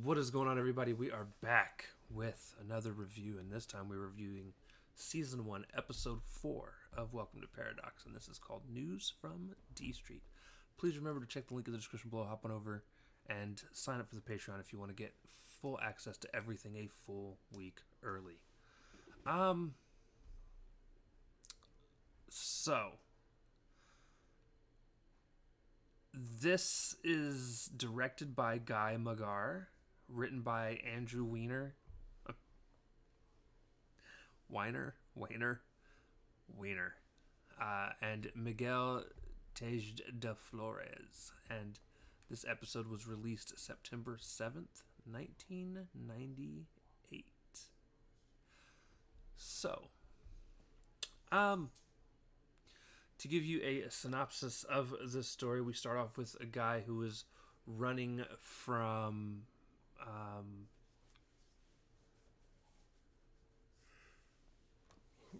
What is going on, everybody? We are back with another review, and this time we're reviewing Season 1, Episode 4 of Welcome to Paradox, and this is called News from D Street. Please remember to check the link in the description below, hop on over, and sign up for the Patreon if you want to get full access to everything a full week early. So, this is directed by Guy Magar, written by Andrew Weiner, and Miguel Tej de Flores. And this episode was released September 7th, 1998. So, to give you a synopsis of the story, we start off with a guy who is running from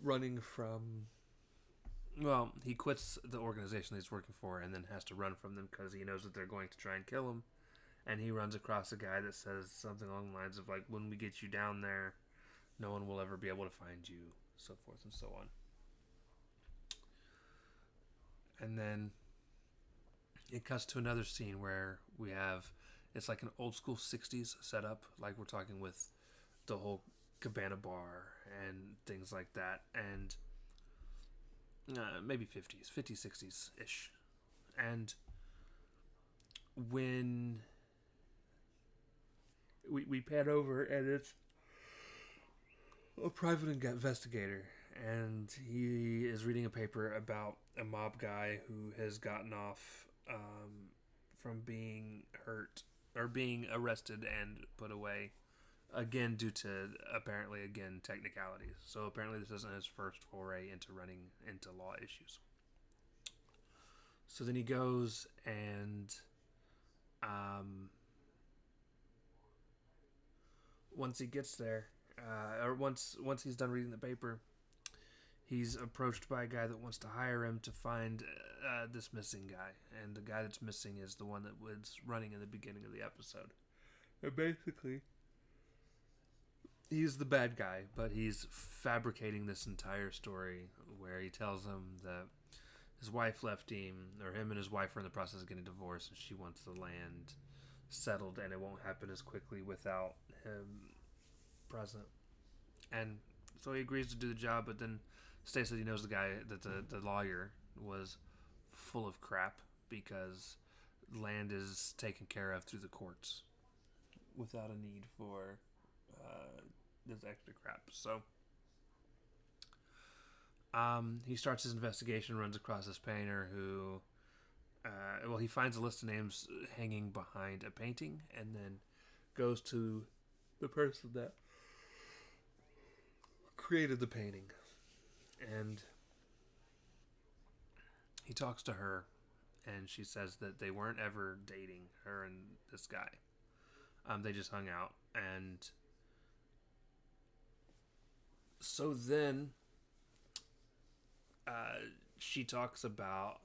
running from well, he quits the organization he's working for and then has to run from them because he knows that they're going to try and kill him. And he runs across a guy that says something along the lines of, like, when we get you down there, no one will ever be able to find you, so forth and so on. And then it cuts to another scene where we have, it's like an old school 60s setup, like we're talking with the whole cabana bar and things like that. And maybe 50s, 60s ish. And when we pan over, and it's a private investigator, and he is reading a paper about a mob guy who has gotten off from being hurt or being arrested and put away again due to apparently again technicalities. So apparently this isn't his first foray into running into law issues. So then he goes and once he gets there, or once he's done reading the paper, he's approached by a guy that wants to hire him to find this missing guy. And the guy that's missing is the one that was running in the beginning of the episode. And basically, he's the bad guy, but he's fabricating this entire story where he tells him that his wife left him, or him and his wife are in the process of getting divorced, and she wants the land settled, and it won't happen as quickly without him present. And so he agrees to do the job, but then states that he knows the guy, that the lawyer was full of crap because land is taken care of through the courts without a need for this extra crap. So he starts his investigation, runs across this painter who, he finds a list of names hanging behind a painting, and then goes to the person that created the painting. And he talks to her, and she says that they weren't ever dating, her and this guy. They just hung out. And so then she talks about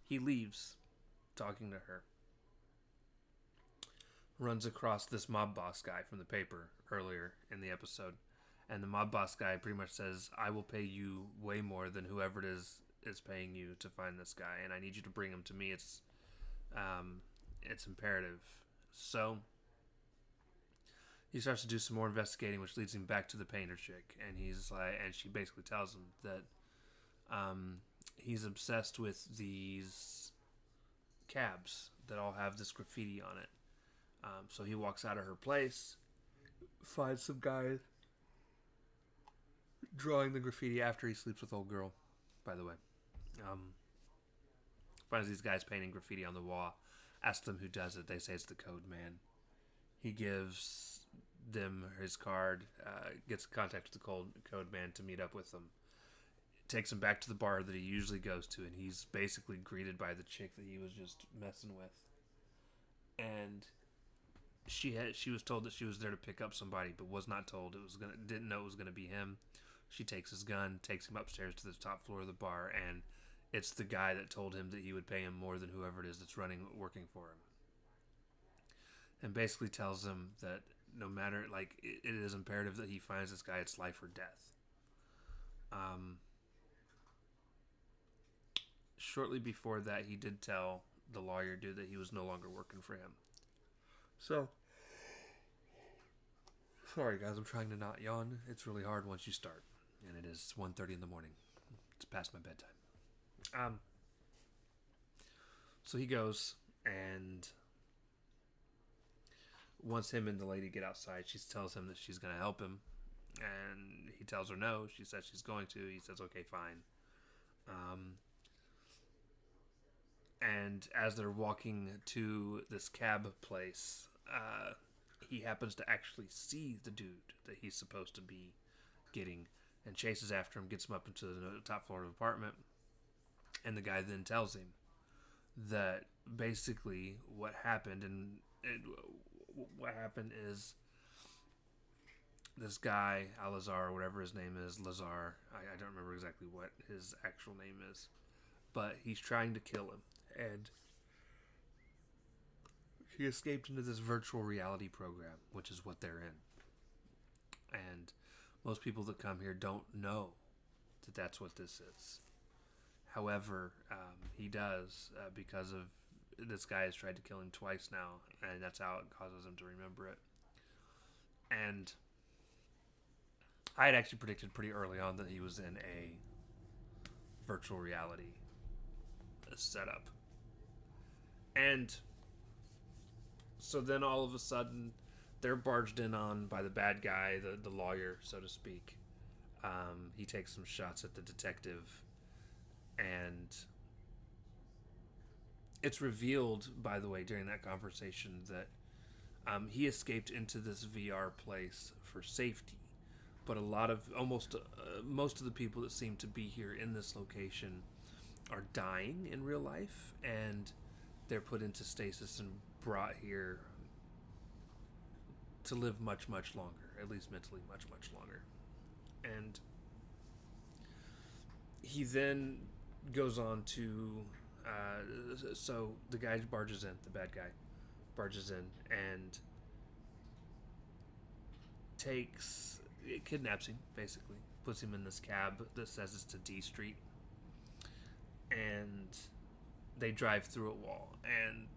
he leaves talking to her, runs across this mob boss guy from the paper earlier in the episode, and the mob boss guy pretty much says, I will pay you way more than whoever it is paying you to find this guy, and I need you to bring him to me. It's imperative. So he starts to do some more investigating, which leads him back to the painter chick, and he's like, and she basically tells him that he's obsessed with these cabs that all have this graffiti on it. So he walks out of her place, finds some guys drawing the graffiti after he sleeps with old girl, by the way. Finds these guys painting graffiti on the wall, asks them who does it. They say it's the code man. He gives them his card, gets in contact with the code man to meet up with them. Takes him back to the bar that he usually goes to, and he's basically greeted by the chick that he was just messing with. And she was told that she was there to pick up somebody, but was not told didn't know it was gonna be him. She takes his gun, takes him upstairs to the top floor of the bar, and it's the guy that told him that he would pay him more than whoever it is that's working for him. And basically tells him that no matter, like, it is imperative that he finds this guy. It's life or death. Shortly before that, he did tell the lawyer dude that he was no longer working for him. So, sorry guys, I'm trying to not yawn. It's really hard once you start. And it is 1:30 in the morning. It's past my bedtime. So he goes and once him and the lady get outside, she tells him that she's going to help him. And he tells her no. She says she's going to. He says, okay, fine. And as they're walking to this cab place, he happens to actually see the dude that he's supposed to be getting and chases after him, gets him up into the top floor of the apartment. And the guy then tells him that basically what happened is this guy, Alazar, or whatever his name is, Lazar, I don't remember exactly what his actual name is, but he's trying to kill him. And he escaped into this virtual reality program, which is what they're in. And most people that come here don't know that that's what this is. However, he does because of this guy has tried to kill him twice now, and that's how it causes him to remember it. And I had actually predicted pretty early on that he was in a virtual reality setup. And so then all of a sudden, they're barged in on by the bad guy, the lawyer, so to speak. He takes some shots at the detective, and it's revealed, by the way, during that conversation that he escaped into this VR place for safety. But most of the people that seem to be here in this location are dying in real life, and they're put into stasis and brought here to live much, much longer, at least mentally much, much longer. And he then goes on to so the guy barges in, the bad guy barges in and kidnaps him, basically puts him in this cab that says it's to D Street, and they drive through a wall, and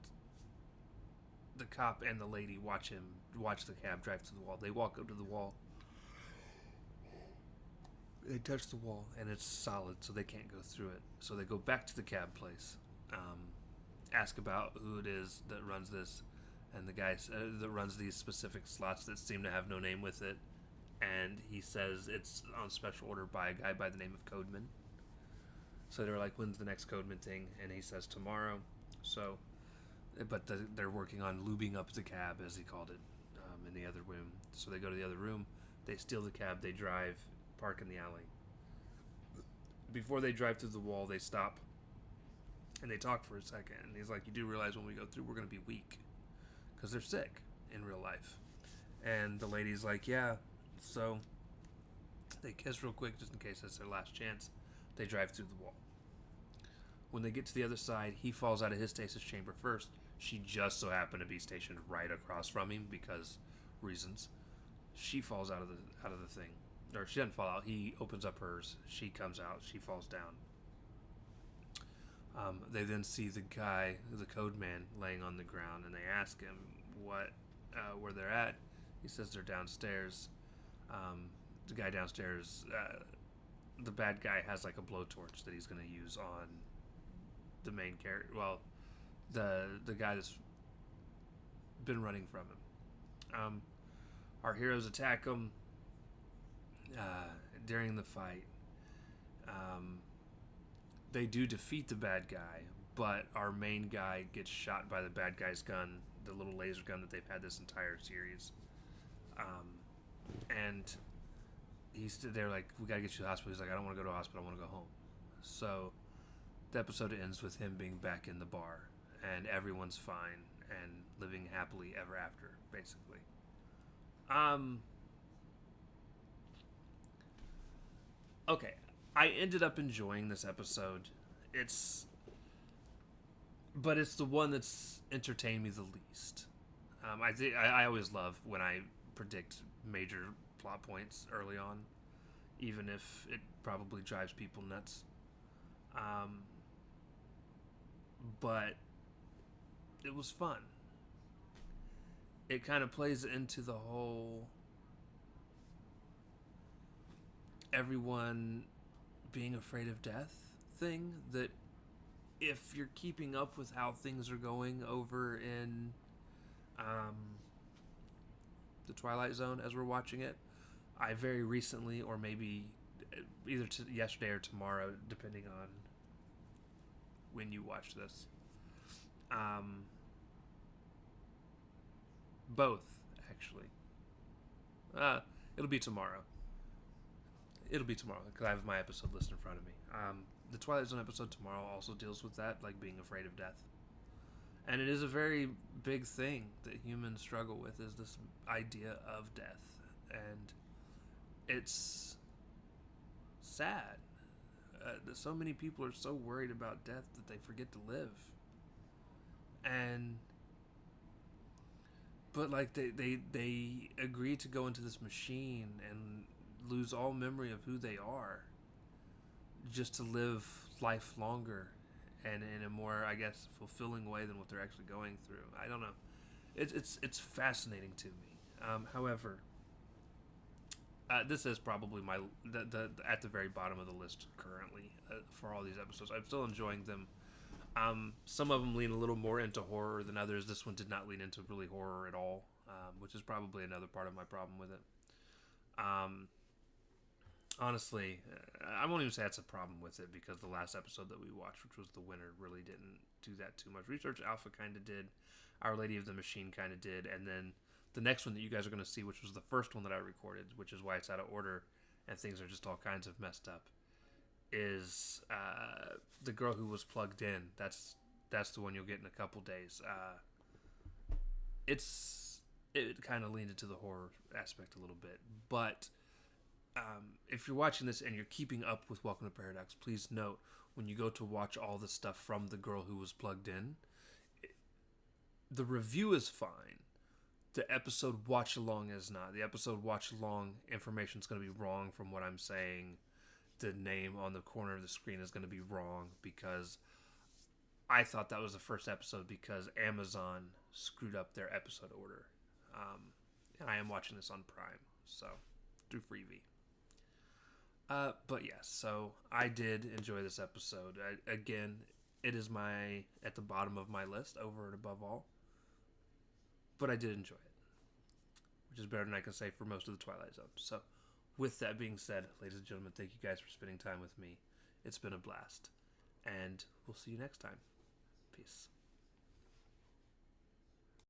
the cop and the lady watch the cab drive through the wall. They walk up to the wall, they touch the wall, and it's solid, so they can't go through it. So they go back to the cab place, ask about who it is that runs this, and the guy that runs these specific slots that seem to have no name with it, and he says it's on special order by a guy by the name of Codeman. So they're like, when's the next Codeman thing? And he says tomorrow. So, but they're working on lubing up the cab, as he called it, in the other room. So they go to the other room, they steal the cab, they drive, park in the alley. Before they drive through the wall, they stop and they talk for a second. And he's like, you do realize when we go through, we're going to be weak because they're sick in real life. And the lady's like, yeah. So they kiss real quick just in case that's their last chance. They drive through the wall. When they get to the other side, he falls out of his stasis chamber first. She just so happened to be stationed right across from him because reasons. She falls out of the thing. Or she doesn't fall out. He opens up hers. She comes out. She falls down. They then see the guy, the code man, laying on the ground, and they ask him where they're at. He says they're downstairs. The guy downstairs, the bad guy has like a blowtorch that he's going to use on the main character. Well, the guy that's been running from him. Our heroes attack him during the fight. They do defeat the bad guy, but our main guy gets shot by the bad guy's gun, the little laser gun that they've had this entire series. And they're like, we gotta get you to the hospital. He's like, I don't want to go to a hospital, I want to go home. So the episode ends with him being back in the bar, and everyone's fine and living happily ever after, basically. Okay, I ended up enjoying this episode. It's, but it's the one that's entertained me the least. I always love when I predict major plot points early on, even if it probably drives people nuts. Um, but it was fun. It kind of plays into the whole everyone being afraid of death thing, that if you're keeping up with how things are going over in um, the Twilight Zone as we're watching it, I very recently, or maybe either yesterday or tomorrow, depending on when you watch this, um, both actually. Uh, it'll be tomorrow. It'll be tomorrow because I have my episode list in front of me. The Twilight Zone episode tomorrow also deals with that, like being afraid of death. And it is a very big thing that humans struggle with, is this idea of death. And it's sad that so many people are so worried about death that they forget to live. And but like they agree to go into this machine and lose all memory of who they are just to live life longer and in a more, I guess, fulfilling way than what they're actually going through. I don't know. It's fascinating to me. However, this is probably my the at the very bottom of the list currently for all these episodes. I'm still enjoying them. Some of them lean a little more into horror than others. This one did not lean into really horror at all, which is probably another part of my problem with it. Um, Honestly, I won't even say that's a problem with it, because the last episode that we watched, which was The Winner, really didn't do that too much. Research Alpha kind of did. Our Lady of the Machine kind of did. And then the next one that you guys are going to see, which was the first one that I recorded, which is why it's out of order and things are just all kinds of messed up, is The Girl Who Was Plugged In. That's the one you'll get in a couple days. It kind of leaned into the horror aspect a little bit, but if you're watching this and you're keeping up with Welcome to Paradox, please note when you go to watch all the stuff from The Girl Who Was Plugged In, the review is fine. The episode watch along is not. The episode watch along information is going to be wrong from what I'm saying. The name on the corner of the screen is going to be wrong because I thought that was the first episode because Amazon screwed up their episode order. And I am watching this on Prime, so through Freevee. But yes, so I did enjoy this episode. Again, it is at the bottom of my list, over and above all. But I did enjoy it, which is better than I can say for most of the Twilight Zone. So, with that being said, ladies and gentlemen, thank you guys for spending time with me. It's been a blast, and we'll see you next time. Peace.